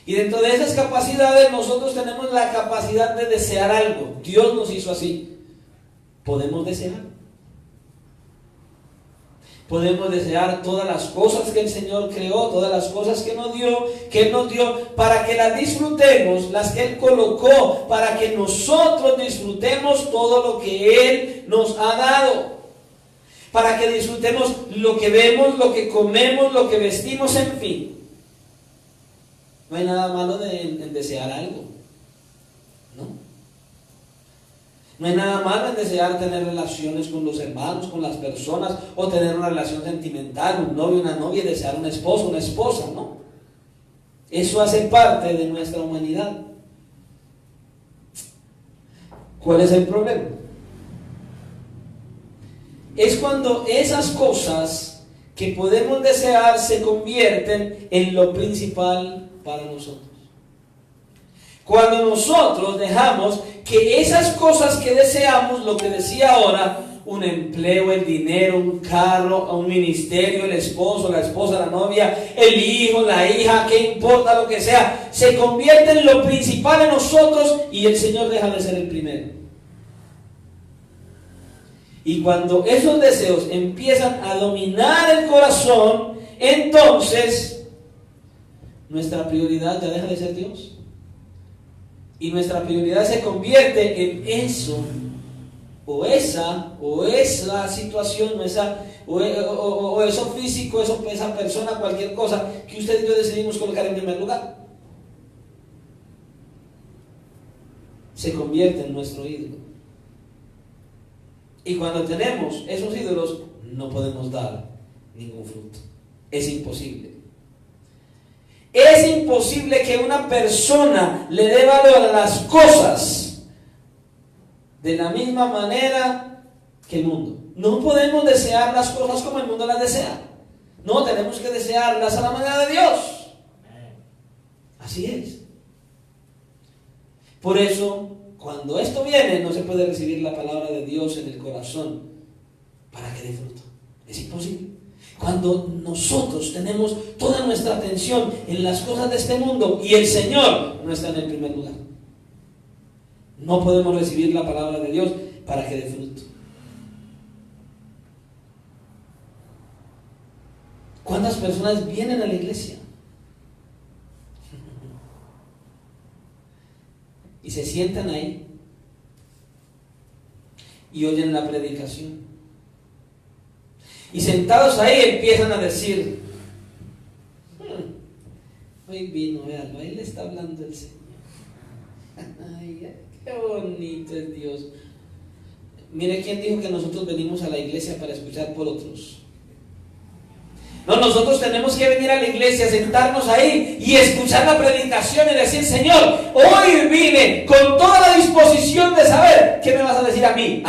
Y dentro de esas capacidades nosotros tenemos la capacidad de desear algo. Dios nos hizo así. Podemos desear. Podemos desear todas las cosas que el Señor creó, todas las cosas que Él nos dio, para que las disfrutemos, las que Él colocó, para que nosotros disfrutemos todo lo que Él nos ha dado. Para que disfrutemos lo que vemos, lo que comemos, lo que vestimos, en fin. No hay nada malo en desear algo, ¿no? No hay nada malo en desear tener relaciones con los hermanos, con las personas, o tener una relación sentimental, un novio, una novia, y desear un esposo, una esposa, ¿no? Eso hace parte de nuestra humanidad. ¿Cuál es el problema? Es cuando esas cosas que podemos desear se convierten en lo principal para nosotros. Cuando nosotros dejamos que esas cosas que deseamos, lo que decía ahora, un empleo, el dinero, un carro, un ministerio, el esposo, la esposa, la novia, el hijo, la hija, qué importa lo que sea, se convierte en lo principal en nosotros y el Señor deja de ser el primero. Y cuando esos deseos empiezan a dominar el corazón, entonces nuestra prioridad ya deja de ser Dios. Y nuestra prioridad se convierte en eso, o esa situación, o eso físico, esa persona, cualquier cosa que usted y yo decidimos colocar en primer lugar. Se convierte en nuestro ídolo. Y cuando tenemos esos ídolos, no podemos dar ningún fruto. Es imposible. Es imposible que una persona le dé valor a las cosas de la misma manera que el mundo. No podemos desear las cosas como el mundo las desea. No, tenemos que desearlas a la manera de Dios. Así es. Por eso, cuando esto viene, no se puede recibir la palabra de Dios en el corazón para que dé fruto. Es imposible. Cuando nosotros tenemos toda nuestra atención en las cosas de este mundo y el Señor no está en el primer lugar, no podemos recibir la palabra de Dios para que dé fruto. ¿Cuántas personas vienen a la iglesia y se sientan ahí y oyen la predicación? Y sentados ahí empiezan a decir, hoy vino, véanlo, ahí le está hablando el Señor. Ay, qué bonito es Dios. Mire, ¿quién dijo que nosotros venimos a la iglesia para escuchar por otros? No, nosotros tenemos que venir a la iglesia, sentarnos ahí y escuchar la predicación y decir, Señor, hoy vine con toda la disposición de saber qué me vas a decir a mí,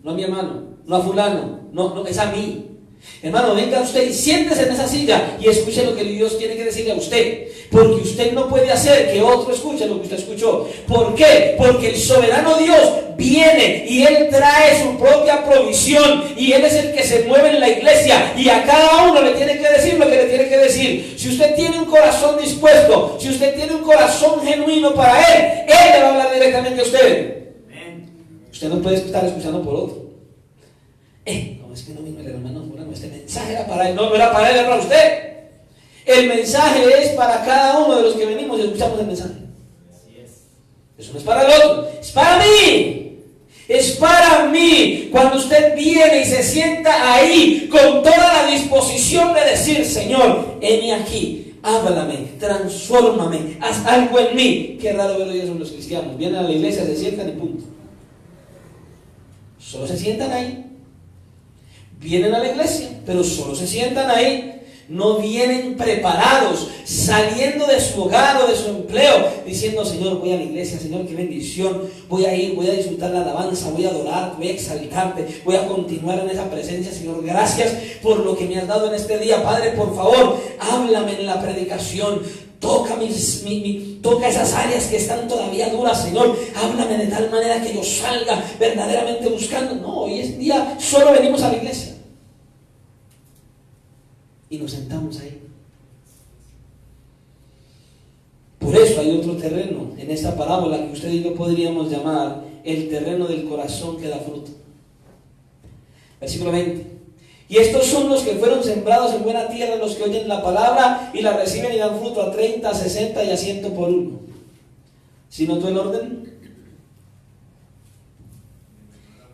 no a mi hermano, no a fulano. No, es a mí. Hermano, venga usted y siéntese en esa silla y escuche lo que Dios tiene que decirle a usted. Porque usted no puede hacer que otro escuche lo que usted escuchó. ¿Por qué? Porque el soberano Dios viene y Él trae su propia provisión. Y Él es el que se mueve en la iglesia. Y a cada uno le tiene que decir lo que le tiene que decir. Si usted tiene un corazón dispuesto, si usted tiene un corazón genuino para Él, Él le va a hablar directamente a usted. Usted no puede estar escuchando por otro. No, es que no vino el hermano fulano, este mensaje era para él. No era para él, era para usted. El mensaje es para cada uno de los que venimos y escuchamos el mensaje. Así es. Eso no es para el otro, es para mí. Es para mí. Cuando usted viene y se sienta ahí con toda la disposición de decir, Señor, heme aquí, háblame, transfórmame, haz algo en mí. Qué raro ver hoy eso en los cristianos. Vienen a la iglesia, se sientan y punto. Solo se sientan ahí. Vienen a la iglesia, pero solo se sientan ahí. No vienen preparados, saliendo de su hogar o de su empleo, diciendo, Señor, voy a la iglesia, Señor, qué bendición, voy a ir, voy a disfrutar la alabanza, voy a adorar, voy a exaltarte, voy a continuar en esa presencia, Señor, gracias por lo que me has dado en este día, Padre, por favor, háblame en la predicación, toca esas áreas que están todavía duras, Señor, háblame de tal manera que yo salga verdaderamente buscando. No, hoy es día, solo venimos a la iglesia. y nos sentamos ahí. Por eso hay otro terreno en esta parábola que usted y yo podríamos llamar el terreno del corazón que da fruto. Versículo 20. Y estos son los que fueron sembrados en buena tierra, los que oyen la palabra y la reciben y dan fruto a 30, a 60 y a 100 por uno. ¿Sí notó el orden?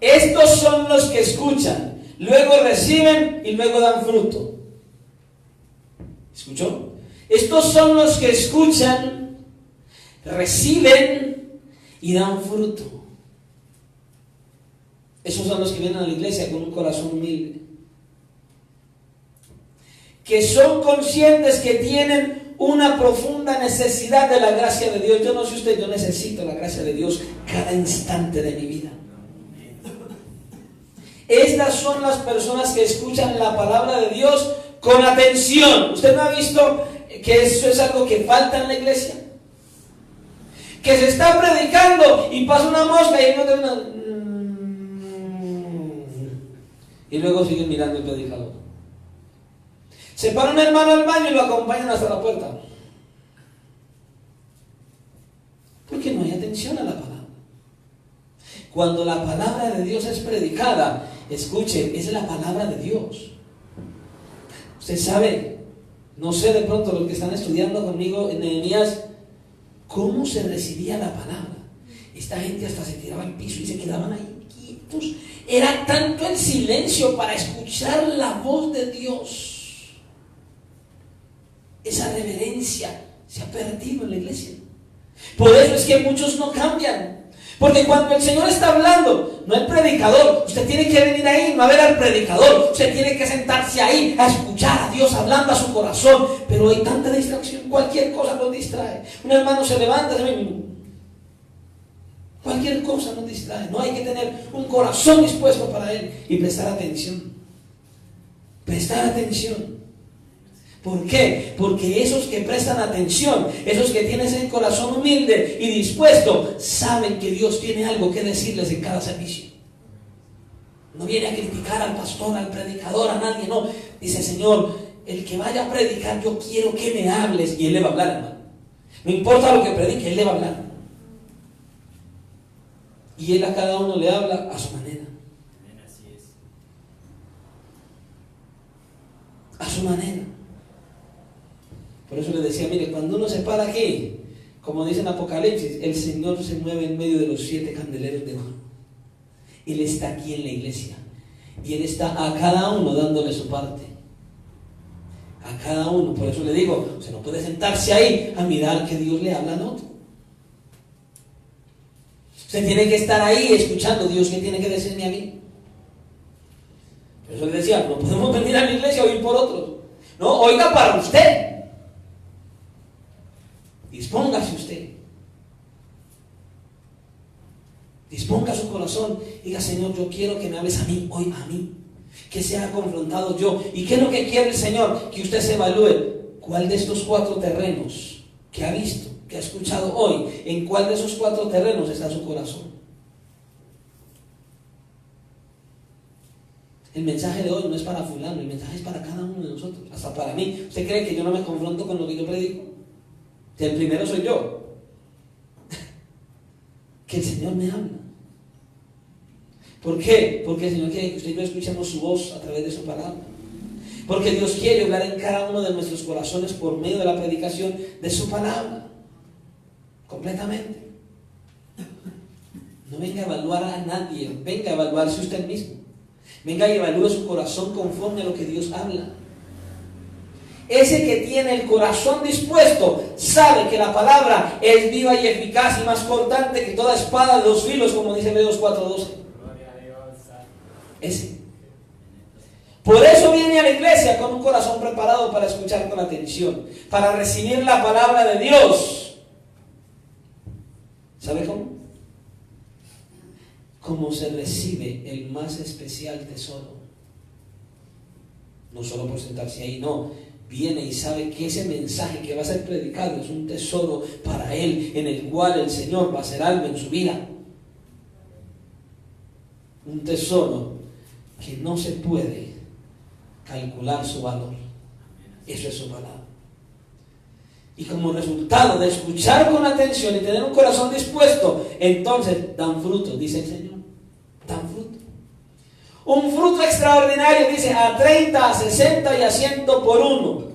Estos son los que escuchan, luego reciben y luego dan fruto. ¿Escuchó? Estos son los que escuchan, reciben y dan fruto. Esos son los que vienen a la iglesia con un corazón humilde, que son conscientes que tienen una profunda necesidad de la gracia de Dios. Yo no sé usted, yo necesito la gracia de Dios cada instante de mi vida. Estas son las personas que escuchan la palabra de Dios con atención. ¿Usted no ha visto que eso es algo que falta en la iglesia? Que se está predicando y pasa una mosca y no te una... y luego siguen mirando el predicador. Se para un hermano al baño y lo acompañan hasta la puerta. Porque no hay atención a la palabra. Cuando la palabra de Dios es predicada, escuche, es la palabra de Dios. Usted sabe, no sé de pronto los que están estudiando conmigo en Nehemías, cómo se recibía la palabra. Esta gente hasta se tiraba al piso y se quedaban ahí quietos. Era tanto el silencio para escuchar la voz de Dios. Esa reverencia se ha perdido en la iglesia. Por eso es que muchos no cambian. Porque cuando el Señor está hablando, no el predicador, usted tiene que venir ahí, no a ver al predicador, usted tiene que sentarse ahí a escuchar a Dios hablando a su corazón. Pero hay tanta distracción, cualquier cosa nos distrae. Un hermano se levanta, cualquier cosa nos distrae. No hay que tener un corazón dispuesto para Él y prestar atención. Prestar atención. ¿Por qué? Porque esos que prestan atención, esos que tienen ese corazón humilde y dispuesto, saben que Dios tiene algo que decirles en cada servicio. No viene a criticar al pastor, al predicador, a nadie, no. Dice, Señor, el que vaya a predicar, yo quiero que me hables. Y Él le va a hablar, hermano. No importa lo que predique, Él le va a hablar. Y Él a cada uno le habla a su manera. A su manera. Por eso le decía, mire, cuando uno se para aquí, como dice en Apocalipsis, el Señor se mueve en medio de los 7 candeleros de oro. Él está aquí en la iglesia. Y Él está a cada uno dándole su parte. A cada uno. Por eso le digo, usted no puede sentarse ahí a mirar que Dios le habla a otro. Usted tiene que estar ahí escuchando Dios qué tiene que decirme a mí. Por eso le decía, no podemos venir a la iglesia a oír por otros. No, oiga para usted. Dispóngase usted. Disponga su corazón. Diga, Señor, yo quiero que me hables a mí, hoy a mí. Que sea confrontado yo. ¿Y qué es lo que quiere el Señor? Que usted se evalúe. ¿Cuál de estos 4 terrenos que ha visto, que ha escuchado hoy, en cuál de esos 4 terrenos está su corazón? El mensaje de hoy no es para fulano, el mensaje es para cada uno de nosotros, hasta para mí. ¿Usted cree que yo no me confronto con lo que yo predico? Que el primero soy yo. Que el Señor me habla. ¿Por qué? Porque el Señor quiere que usted y yo escuchemos su voz a través de su palabra. Porque Dios quiere hablar en cada uno de nuestros corazones por medio de la predicación de su palabra. Completamente. No venga a evaluar a nadie, venga a evaluarse usted mismo. Venga y evalúe su corazón conforme a lo que Dios habla. Ese que tiene el corazón dispuesto sabe que la palabra es viva y eficaz y más cortante que toda espada de 2 filos, como dice Hebreos 4:12. Ese. Por eso viene a la iglesia con un corazón preparado para escuchar con atención, para recibir la palabra de Dios. ¿Sabe cómo? Como se recibe el más especial tesoro. No solo por sentarse ahí, no. Viene y sabe que ese mensaje que va a ser predicado es un tesoro para él, en el cual el Señor va a hacer algo en su vida. Un tesoro que no se puede calcular su valor. Eso es su palabra. Y como resultado de escuchar con atención y tener un corazón dispuesto, entonces dan fruto, dice el Señor. Dan fruto. Un fruto extraordinario, dice, a 30, a 60 y a 100 por uno.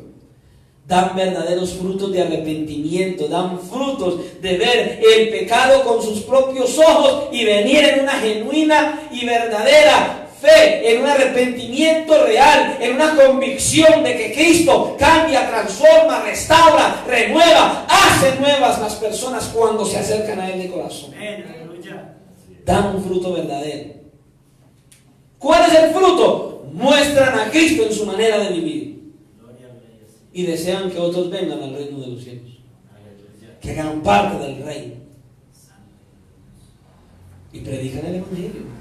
Dan verdaderos frutos de arrepentimiento, dan frutos de ver el pecado con sus propios ojos y venir en una genuina y verdadera fe, en un arrepentimiento real, en una convicción de que Cristo cambia, transforma, restaura, renueva, hace nuevas las personas cuando se acercan a Él de corazón. Dan un fruto verdadero. ¿Cuál es el fruto? Muestran a Cristo en su manera de vivir. Y desean que otros vengan al reino de los cielos, que hagan parte del reino y predican el evangelio.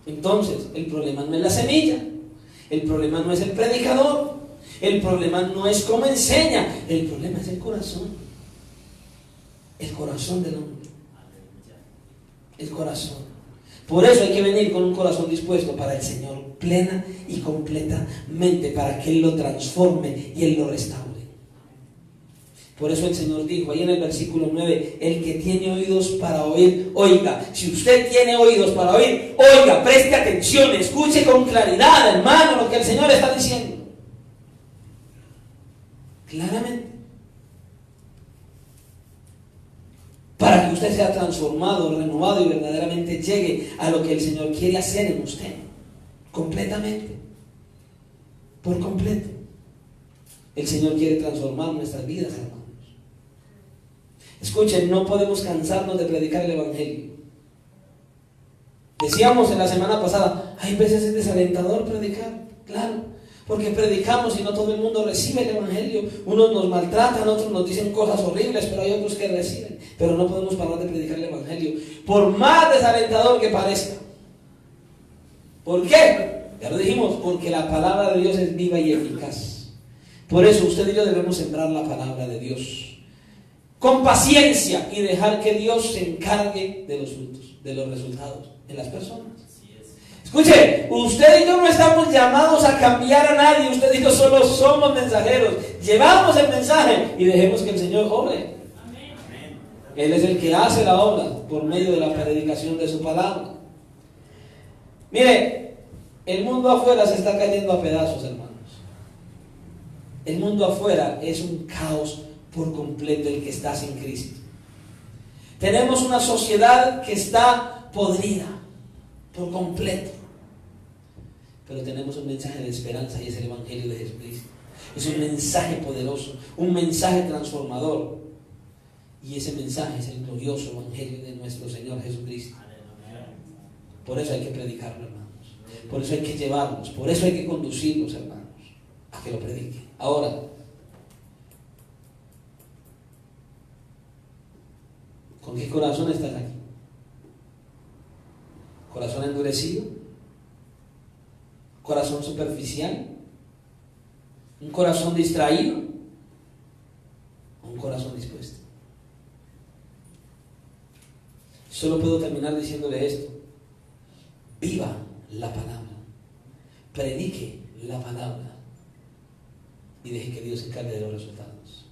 Entonces, el problema no es la semilla, el problema no es el predicador, el problema no es cómo enseña, el problema es el corazón del hombre, el corazón. Por eso hay que venir con un corazón dispuesto para el Señor, plena y completamente, para que Él lo transforme y Él lo restaure. Por eso el Señor dijo ahí en el versículo 9, el que tiene oídos para oír, oiga. Si usted tiene oídos para oír, oiga, preste atención, escuche con claridad, hermano, lo que el Señor está diciendo. Claramente. Para que usted sea transformado, renovado y verdaderamente llegue a lo que el Señor quiere hacer en usted. Completamente. Por completo. El Señor quiere transformar nuestras vidas, hermanos. Escuchen, no podemos cansarnos de predicar el evangelio. Decíamos en la semana pasada, hay veces es desalentador predicar. Claro. Porque predicamos y no todo el mundo recibe el evangelio. Unos nos maltratan, otros nos dicen cosas horribles, pero hay otros que reciben. Pero no podemos parar de predicar el evangelio, por más desalentador que parezca. ¿Por qué? Ya lo dijimos, porque la palabra de Dios es viva y eficaz. Por eso usted y yo debemos sembrar la palabra de Dios con paciencia y dejar que Dios se encargue de los frutos, de los resultados en las personas. Escuche, usted y yo no estamos llamados a cambiar a nadie, usted y yo solo somos mensajeros. Llevamos el mensaje y dejemos que el Señor obre. Él es el que hace la obra por medio de la predicación de su palabra. Mire, el mundo afuera se está cayendo a pedazos, hermanos. El mundo afuera es un caos por completo el que está sin Cristo. Tenemos una sociedad que está podrida por completo. Pero tenemos un mensaje de esperanza y es el Evangelio de Jesucristo. Es un mensaje poderoso, un mensaje transformador. Y ese mensaje es el glorioso Evangelio de nuestro Señor Jesucristo. Por eso hay que predicarlo, hermanos. Por eso hay que llevarlos, por eso hay que conducirlos, hermanos, a que lo prediquen. Ahora, ¿con qué corazón estás aquí? ¿Corazón endurecido? ¿Corazón superficial? ¿Un corazón distraído? ¿O un corazón dispuesto? Solo puedo terminar diciéndole esto. Viva la palabra. Predique la palabra. Y deje que Dios se encargue de los resultados.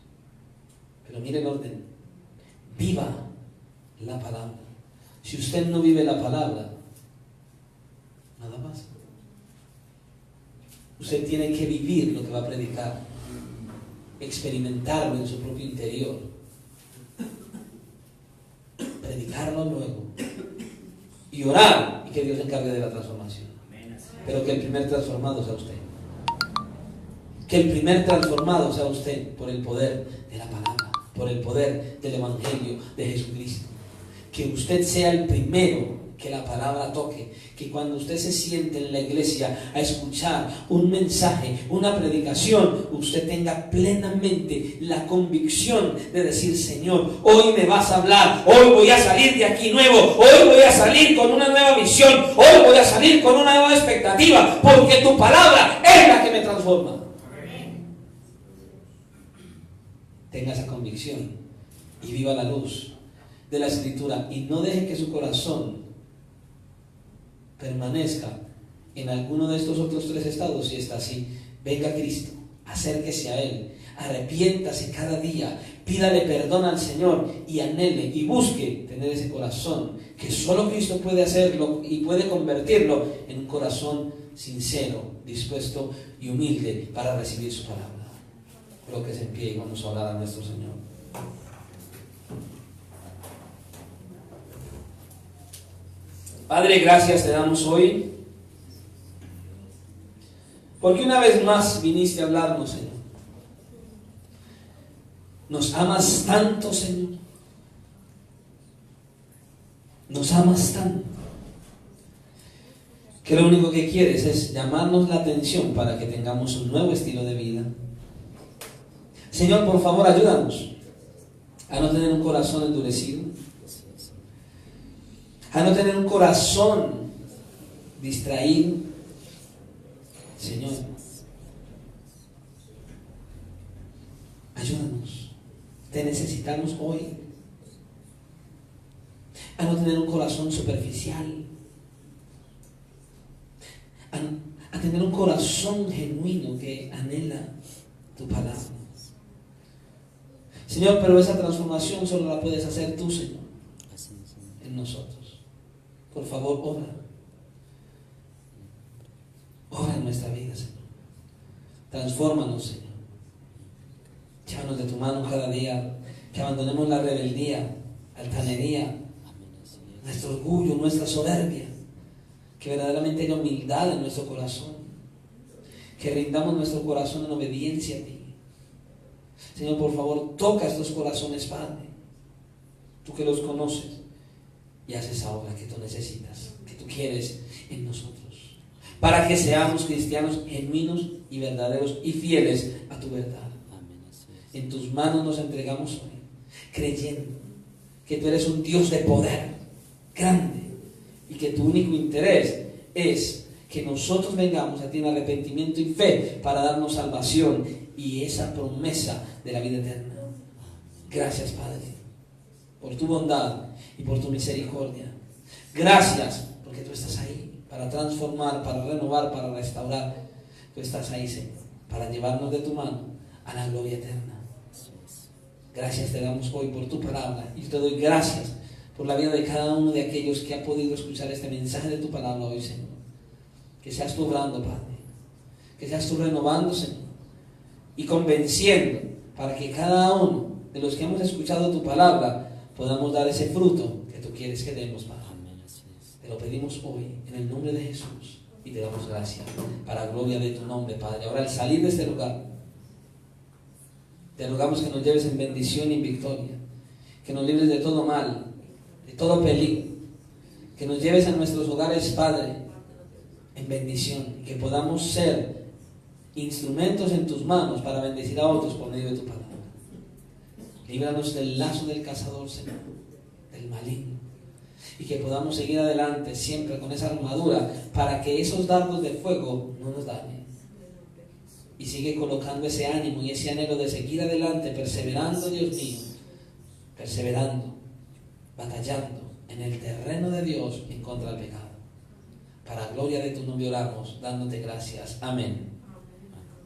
Pero mire el orden. Viva la palabra. Si usted no vive la palabra, nada más. Usted tiene que vivir lo que va a predicar, experimentarlo en su propio interior, predicarlo luego y orar y que Dios se encargue de la transformación. Pero que el primer transformado sea usted. Que el primer transformado sea usted por el poder de la palabra, por el poder del Evangelio de Jesucristo. Que usted sea el primero que la palabra toque, que cuando usted se siente en la iglesia a escuchar un mensaje, una predicación, usted tenga plenamente la convicción de decir: Señor, hoy me vas a hablar, hoy voy a salir de aquí nuevo, hoy voy a salir con una nueva visión, hoy voy a salir con una nueva expectativa, porque tu palabra es la que me transforma. Tenga esa convicción y viva la luz de la Escritura y no deje que su corazón permanezca en alguno de estos otros 3 estados, si está así, venga a Cristo, acérquese a Él, arrepiéntase cada día, pídale perdón al Señor y anhele y busque tener ese corazón que solo Cristo puede hacerlo y puede convertirlo en un corazón sincero, dispuesto y humilde para recibir su palabra. Colóquese en pie y vamos a orar a nuestro Señor. Padre, gracias te damos hoy, porque una vez más viniste a hablarnos, Señor. Nos amas tanto, Señor. Nos amas tanto, que lo único que quieres es llamarnos la atención para que tengamos un nuevo estilo de vida. Señor, por favor, ayúdanos a no tener un corazón endurecido, a no tener un corazón distraído. Señor, ayúdanos. Te necesitamos hoy. A no tener un corazón superficial, a tener un corazón genuino que anhela tu palabra. Señor, pero esa transformación solo la puedes hacer tú, Señor, en nosotros. Por favor, obra. Obra en nuestra vida, Señor. Transfórmanos, Señor. Llévanos de tu mano cada día, que abandonemos la rebeldía, altanería, nuestro orgullo, nuestra soberbia, que verdaderamente haya humildad en nuestro corazón, que rindamos nuestro corazón en obediencia a ti. Señor, por favor, toca estos corazones, Padre, tú que los conoces, y haz esa obra que tú necesitas, que tú quieres en nosotros, para que seamos cristianos genuinos y verdaderos y fieles a tu verdad. En tus manos nos entregamos hoy, creyendo que tú eres un Dios de poder grande y que tu único interés es que nosotros vengamos a ti en arrepentimiento y fe para darnos salvación y esa promesa de la vida eterna. Gracias, Padre, por tu bondad y por tu misericordia. Gracias porque tú estás ahí para transformar, para renovar, para restaurar. Tú estás ahí, Señor, para llevarnos de tu mano a la gloria eterna. Gracias te damos hoy por tu palabra y te doy gracias por la vida de cada uno de aquellos que ha podido escuchar este mensaje de tu palabra hoy, Señor. Que seas tú obrando, Padre, que seas tú renovando, Señor, y convenciendo para que cada uno de los que hemos escuchado tu palabra podamos dar ese fruto que tú quieres que demos, Padre. Te lo pedimos hoy en el nombre de Jesús y te damos gracias para gloria de tu nombre, Padre. Ahora al salir de este lugar, te rogamos que nos lleves en bendición y en victoria, que nos libres de todo mal, de todo peligro, que nos lleves a nuestros hogares, Padre, en bendición, que podamos ser instrumentos en tus manos para bendecir a otros por medio de tu palabra. Líbranos del lazo del cazador, Señor, del maligno, y que podamos seguir adelante siempre con esa armadura para que esos dardos de fuego no nos dañen. Y sigue colocando ese ánimo y ese anhelo de seguir adelante, perseverando, Dios mío, perseverando, batallando en el terreno de Dios en contra del pecado. Para gloria de tu nombre oramos, dándote gracias. Amén.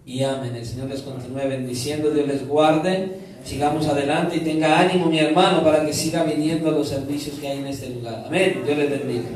Y amén. El Señor les continúe bendiciendo, Dios les guarde. Sigamos adelante y tenga ánimo, mi hermano, para que siga viniendo a los servicios que hay en este lugar. Amén. Dios les bendiga.